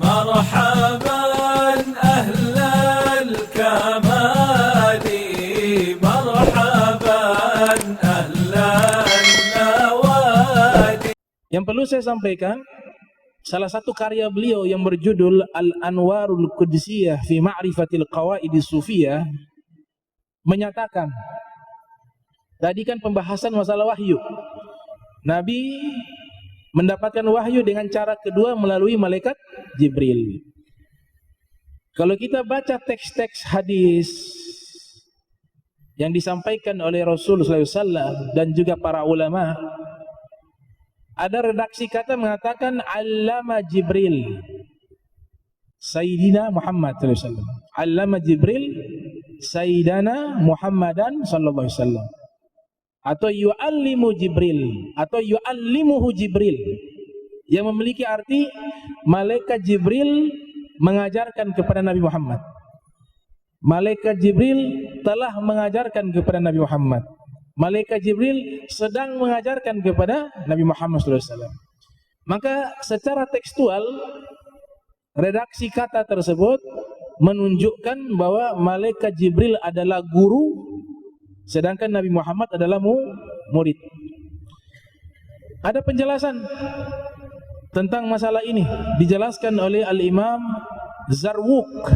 مرحبا أهل الكمال مرحبا أهل النوادي. Yang perlu saya sampaikan, salah satu karya beliau yang berjudul Al-Anwarul Qudsiyah fi Ma'rifatil Qawaidis Sufiyah menyatakan, tadi kan pembahasan masalah wahyu. Nabi mendapatkan wahyu dengan cara kedua melalui malaikat Jibril. Kalau kita baca teks-teks hadis yang disampaikan oleh Rasulullah SAW dan juga para ulama, ada redaksi kata mengatakan Allama Jibril Sayyidina Muhammad SAW. Allama Jibril Sayyidana Muhammadan sallallahu alaihi wasallam. Atau yu'allimu Jibril, atau yu'allimuhu Jibril, yang memiliki arti malaikat Jibril mengajarkan kepada Nabi Muhammad. Malaikat Jibril telah mengajarkan kepada Nabi Muhammad. Malaikat Jibril sedang mengajarkan kepada Nabi Muhammad SAW. Maka secara tekstual redaksi kata tersebut menunjukkan bahwa malaikat Jibril adalah guru, sedangkan Nabi Muhammad adalah murid. Ada penjelasan tentang masalah ini dijelaskan oleh Al-Imam Zarwuq.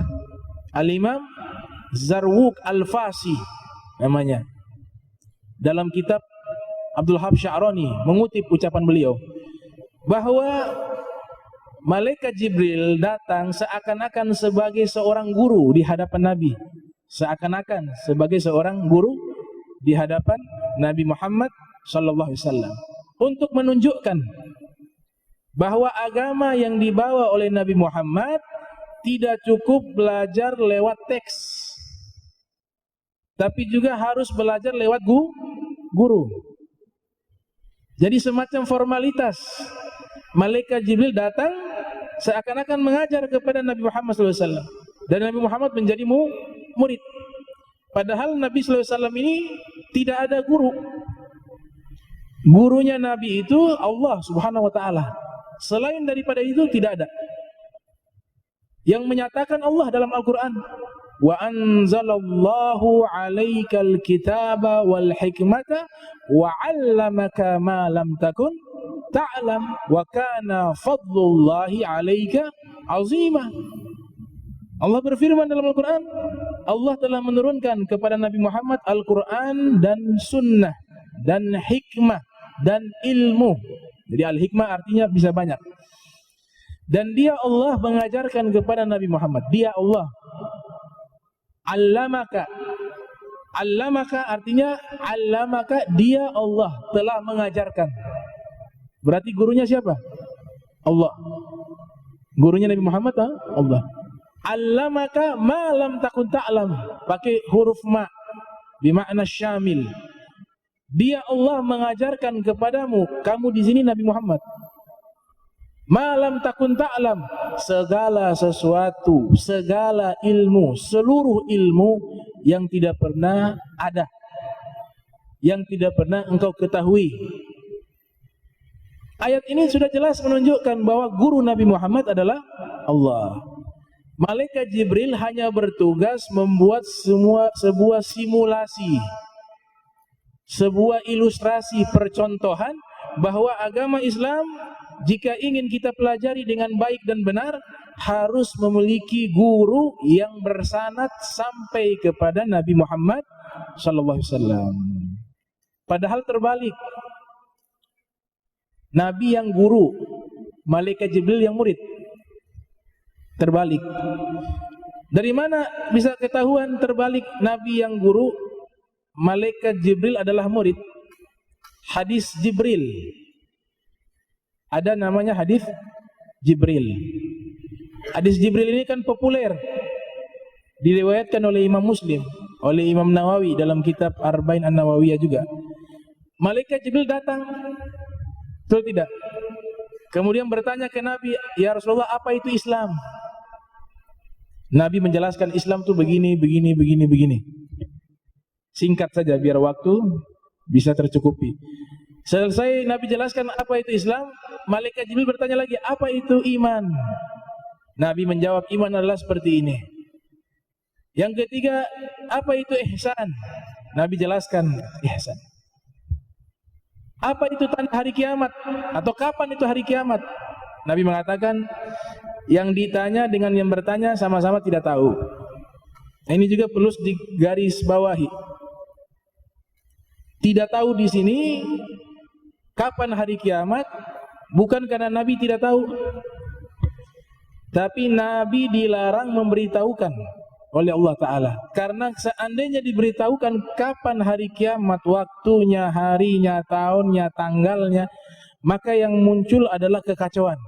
Al-Imam Zarwuq Al-Fasi namanya. Dalam kitab Abdul Wahab Sya'rani mengutip ucapan beliau bahwa malaikat Jibril datang seakan-akan sebagai seorang guru di hadapan Nabi. Seakan-akan sebagai seorang guru di hadapan Nabi Muhammad sallallahu alaihi wasallam untuk menunjukkan bahwa agama yang dibawa oleh Nabi Muhammad tidak cukup belajar lewat teks, tapi juga harus belajar lewat guru. Jadi semacam formalitas. Malaikat Jibril datang seakan-akan mengajar kepada Nabi Muhammad sallallahu alaihi wasallam dan Nabi Muhammad menjadi murid. Padahal Nabi SAW ini tidak ada guru. Gurunya Nabi itu Allah Subhanahu wa ta'ala. Selain daripada itu tidak ada. Yang menyatakan Allah dalam Al-Quran, wa anzalallahu alaikal kitaba wal hikmata wa 'allamaka ma lam takun ta'lam wa kana fadlullahi 'alaika 'azima. Allah berfirman dalam Al-Quran, Allah telah menurunkan kepada Nabi Muhammad Al-Quran dan sunnah dan hikmah dan ilmu. Jadi al-hikmah artinya bisa banyak. Dan dia Allah mengajarkan kepada Nabi Muhammad. Dia Allah. Allamaka. Allamaka artinya allamaka, dia Allah telah mengajarkan. Berarti gurunya siapa? Allah. Gurunya Nabi Muhammad Allah. Allamaka ma lam takun ta'lam, pakai huruf ma bermakna syamil. Dia Allah mengajarkan kepadamu, kamu di sini Nabi Muhammad. Ma lam takun ta'lam, segala sesuatu, segala ilmu, seluruh ilmu yang tidak pernah ada, yang tidak pernah engkau ketahui. Ayat ini sudah jelas menunjukkan bahwa guru Nabi Muhammad adalah Allah. Malaikat Jibril hanya bertugas membuat sebuah simulasi, sebuah ilustrasi percontohan bahwa agama Islam jika ingin kita pelajari dengan baik dan benar harus memiliki guru yang bersanad sampai kepada Nabi Muhammad sallallahu alaihi wasallam. Padahal terbalik. Nabi yang guru, malaikat Jibril yang murid. Terbalik. Dari mana bisa ketahuan terbalik? Nabi yang guru, malaikat Jibril adalah murid. Hadis Jibril. Ada namanya hadis Jibril. Hadis Jibril ini kan populer. Diriwayatkan oleh Imam Muslim, oleh Imam Nawawi dalam kitab Arba'in An-Nawawiyah juga. Malaikat Jibril datang. Betul tidak? Kemudian bertanya ke Nabi, ya Rasulullah, apa itu Islam? Nabi menjelaskan Islam itu begini. Singkat saja biar waktu bisa tercukupi. Selesai Nabi jelaskan apa itu Islam, malaikat Jibril bertanya lagi, apa itu iman? Nabi menjawab, iman adalah seperti ini. Yang ketiga, apa itu ihsan? Nabi jelaskan ihsan. Apa itu tanda hari kiamat? Atau kapan itu hari kiamat? Nabi mengatakan, yang ditanya dengan yang bertanya sama-sama tidak tahu. Ini juga perlu digaris bawahi. Tidak tahu di sini kapan hari kiamat bukan karena Nabi tidak tahu, tapi Nabi dilarang memberitahukan oleh Allah Ta'ala. Karena seandainya diberitahukan kapan hari kiamat, waktunya, harinya, tahunnya, tanggalnya, maka yang muncul adalah kekacauan.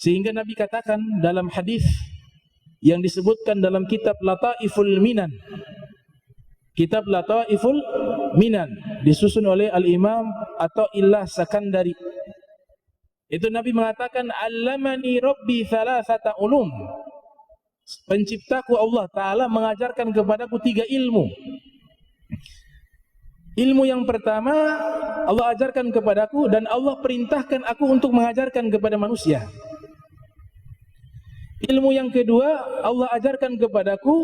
Sehingga Nabi katakan dalam hadis yang disebutkan dalam kitab Lataiful Minan, kitab Lataiful Minan disusun oleh Al-Imam Atha'illah Sakandari. Itu Nabi mengatakan, allamani rabbi thalathata ulum. Penciptaku Allah Ta'ala mengajarkan kepadaku 3 ilmu. Ilmu yang pertama Allah ajarkan kepadaku dan Allah perintahkan aku untuk mengajarkan kepada manusia. Ilmu yang kedua Allah ajarkan kepadaku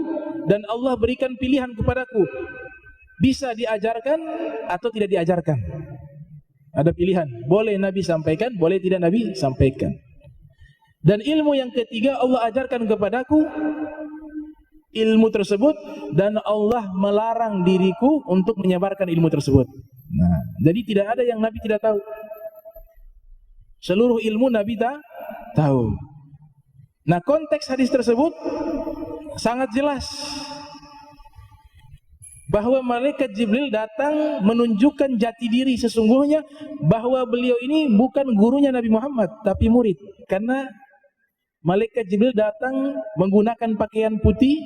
dan Allah berikan pilihan kepadaku, bisa diajarkan atau tidak diajarkan. Ada pilihan, boleh Nabi sampaikan, boleh tidak Nabi sampaikan. Dan ilmu yang ketiga Allah ajarkan kepadaku ilmu tersebut dan Allah melarang diriku untuk menyebarkan ilmu tersebut. Nah, jadi tidak ada yang Nabi tidak tahu. Seluruh ilmu Nabi tahu. Nah, konteks hadis tersebut sangat jelas bahwa malaikat Jibril datang menunjukkan jati diri sesungguhnya bahwa beliau ini bukan gurunya Nabi Muhammad tapi murid. Karena malaikat Jibril datang menggunakan pakaian putih,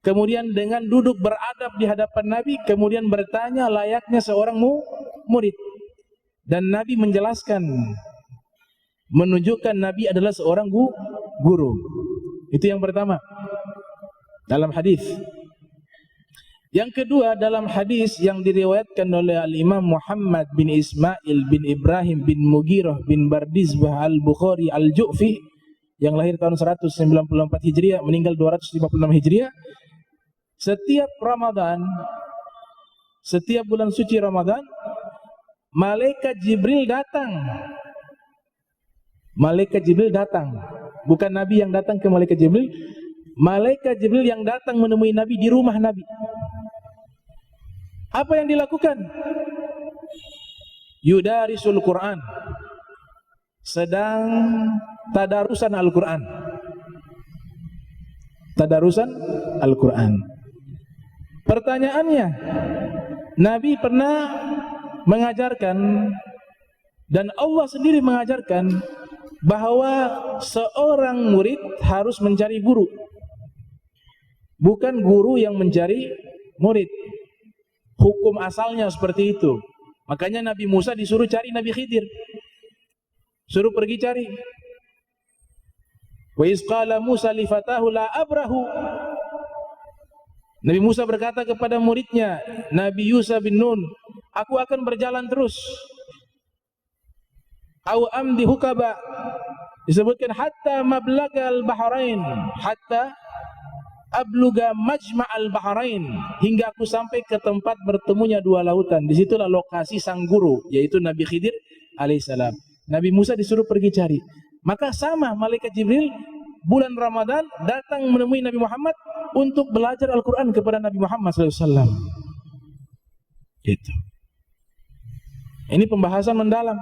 kemudian dengan duduk beradab di hadapan Nabi, kemudian bertanya layaknya seorang murid. Dan Nabi menjelaskan, menunjukkan Nabi adalah seorang guru. Itu yang pertama dalam hadis. Yang kedua dalam hadis yang diriwayatkan oleh Al-Imam Muhammad bin Ismail bin Ibrahim bin Mughirah bin Bardizbah Al-Bukhari Al-Ju'fi yang lahir tahun 194 Hijriah, meninggal 256 Hijriah. Setiap Ramadan, setiap bulan suci Ramadan, malaikat Jibril datang. Malaikat Jibril datang. Bukan Nabi yang datang ke malaikat Jibril. Malaikat Jibril yang datang menemui Nabi di rumah Nabi. Apa yang dilakukan? Yudarisul Quran. Sedang tadarusan Al-Quran. Tadarusan Al-Quran. Pertanyaannya, Nabi pernah mengajarkan dan Allah sendiri mengajarkan bahwa seorang murid harus mencari guru, bukan guru yang mencari murid. Hukum asalnya seperti itu. Makanya Nabi Musa disuruh cari Nabi Khidir, suruh pergi cari. Wa iz qala Musa li fatahu la abrahu. Nabi Musa berkata kepada muridnya Nabi Yusha bin Nun, aku akan berjalan terus. Au amdi hukaba, disebutkan hatta mablagal bahrain, hatta abluga majma'al bahrain, hingga aku sampai ke tempat bertemunya 2 lautan. Disitulah lokasi sang guru, yaitu Nabi Khidir alaihissalam. Nabi Musa disuruh pergi cari. Maka sama malaikat Jibril bulan Ramadan datang menemui Nabi Muhammad untuk belajar Al-Quran kepada Nabi Muhammad SAW. Gitu. Ini pembahasan mendalam.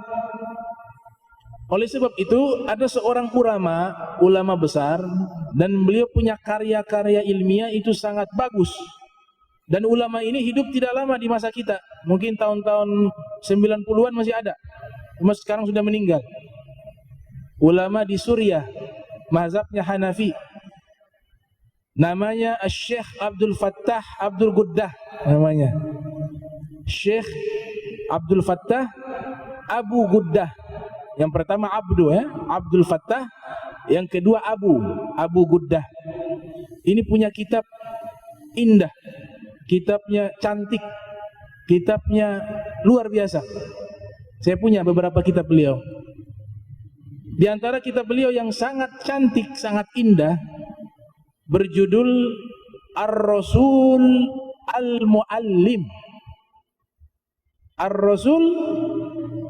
Oleh sebab itu ada seorang ulama besar, dan beliau punya karya-karya ilmiah itu sangat bagus. Dan ulama ini hidup tidak lama di masa kita, mungkin tahun-tahun 90-an masih ada, cuma sekarang sudah meninggal. Ulama di Suriah, mazhabnya Hanafi, namanya Syekh Abdul Fattah Abdul Guddah, namanya Syekh Abdul Fattah Abu Guddah. Yang pertama Abdu, Abdul Fattah. Yang kedua Abu Guddah. Ini punya kitab indah, kitabnya cantik, kitabnya luar biasa. Saya punya beberapa kitab beliau. Di antara kitab beliau yang sangat cantik, sangat indah, berjudul Ar-Rasul Al-Muallim. Ar-Rasul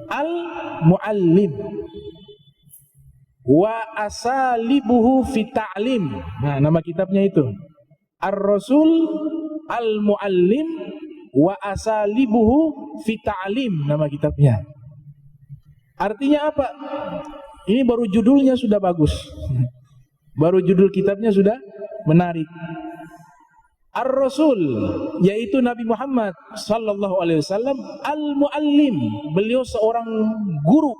Al-Muallim wa asalibuhu fi ta'lim. Nah, nama kitabnya itu. Ar-Rasul Al-Muallim wa asalibuhu fi ta'lim, nama kitabnya. Artinya apa? Ini baru judulnya sudah bagus. Baru judul kitabnya sudah menarik. Ar-Rasul, yaitu Nabi Muhammad sallallahu alaihi wasallam, Al-Muallim, beliau seorang guru,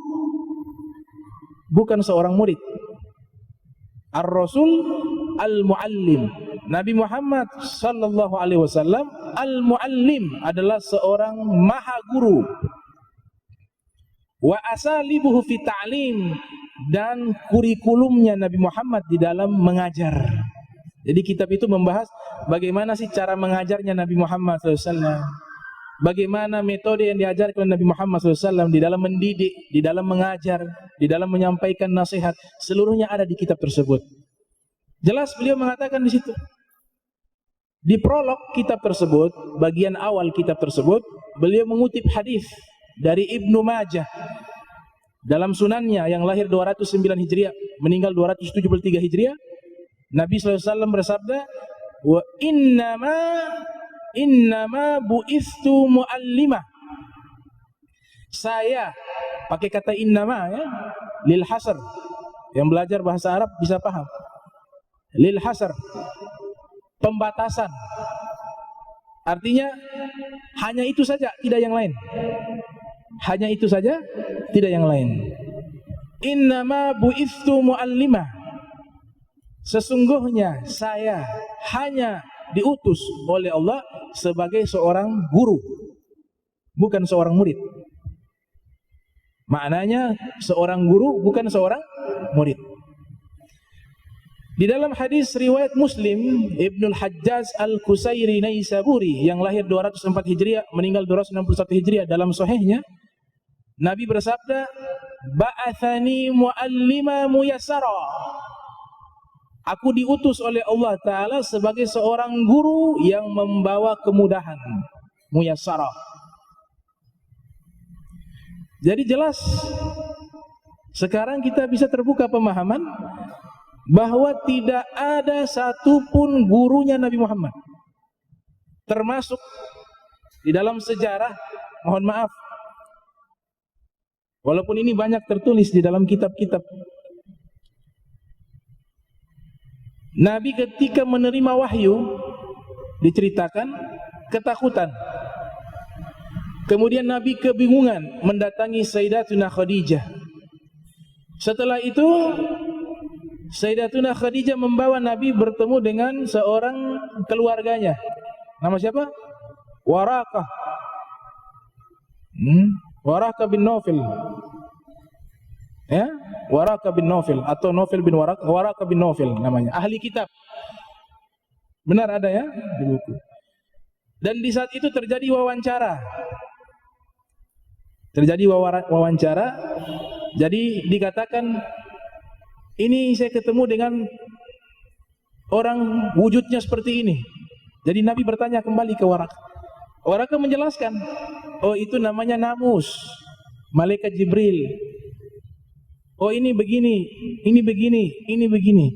bukan seorang murid. Ar-Rasul Al-Muallim, Nabi Muhammad sallallahu alaihi wasallam Al-Muallim adalah seorang maha guru. Wa asalibuhu fi ta'lim, dan kurikulumnya Nabi Muhammad di dalam mengajar. Jadi kitab itu membahas bagaimana sih cara mengajarnya Nabi Muhammad SAW, bagaimana metode yang diajarkan oleh Nabi Muhammad SAW di dalam mendidik, di dalam mengajar, di dalam menyampaikan nasihat, seluruhnya ada di kitab tersebut. Jelas beliau mengatakan di situ. Di prolog kitab tersebut, bagian awal kitab tersebut, beliau mengutip hadis dari Ibnu Majah dalam sunannya yang lahir 209 Hijriah, meninggal 273 Hijriah. Nabi SAW bersabda, wa innama bu'istu mu'allimah. Saya, pakai kata innama ya, lil hasr. Yang belajar bahasa Arab bisa paham. Lil hasr, pembatasan. Artinya hanya itu saja, tidak yang lain. Hanya itu saja, tidak yang lain. Innama bu'istu mu'allimah. Sesungguhnya saya hanya diutus oleh Allah sebagai seorang guru, bukan seorang murid. Maknanya seorang guru, bukan seorang murid. Di dalam hadis riwayat Muslim, Ibnul Hajjaj Al-Qusairi Naisaburi yang lahir 204 Hijriah, meninggal 261 Hijriah, dalam sahihnya Nabi bersabda, ba'athani muallima muyassara. Aku diutus oleh Allah Ta'ala sebagai seorang guru yang membawa kemudahan, muyassara. Jadi jelas sekarang kita bisa terbuka pemahaman bahwa tidak ada satupun gurunya Nabi Muhammad, termasuk di dalam sejarah, mohon maaf, walaupun ini banyak tertulis di dalam kitab-kitab, Nabi ketika menerima wahyu diceritakan ketakutan. Kemudian Nabi kebingungan mendatangi Sayyidatuna Khadijah. Setelah itu Sayyidatuna Khadijah membawa Nabi bertemu dengan seorang keluarganya. Nama siapa? Waraqah. Waraqah bin Naufil. Ya, Waraqah bin Naufil atau Naufil bin Waraqah, Waraqah bin Naufil namanya, ahli kitab. Benar ada ya di buku. Dan di saat itu terjadi wawancara. Terjadi wawancara. Jadi dikatakan, ini saya ketemu dengan orang wujudnya seperti ini. Jadi Nabi bertanya kembali ke Waraqah. Waraqah menjelaskan, oh itu namanya Namus, malaikat Jibril. Oh ini begini, ini begini, ini begini.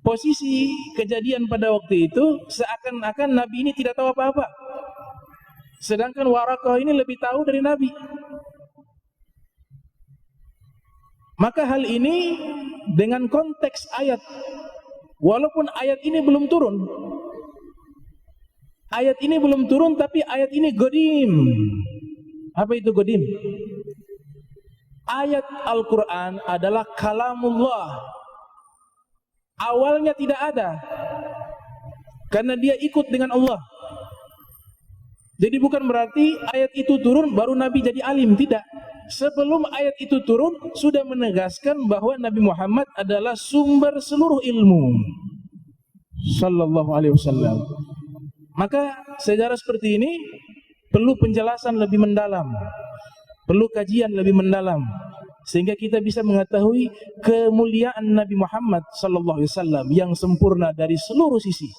Posisi kejadian pada waktu itu seakan-akan Nabi ini tidak tahu apa-apa. Sedangkan Waraqah ini lebih tahu dari Nabi. Maka hal ini dengan konteks ayat, walaupun ayat ini belum turun. Ayat ini belum turun, tapi ayat ini godim. Apa itu godim? Ayat Al-Quran adalah kalamullah. Awalnya tidak ada, karena dia ikut dengan Allah. Jadi bukan berarti ayat itu turun baru Nabi jadi alim, tidak. Sebelum ayat itu turun sudah menegaskan bahwa Nabi Muhammad adalah sumber seluruh ilmu. Sallallahu alaihi wasallam. Maka sejarah seperti ini perlu penjelasan lebih mendalam, perlu kajian lebih mendalam. sehingga kita bisa mengetahui kemuliaan Nabi Muhammad sallallahu alaihi wasallam yang sempurna dari seluruh sisi.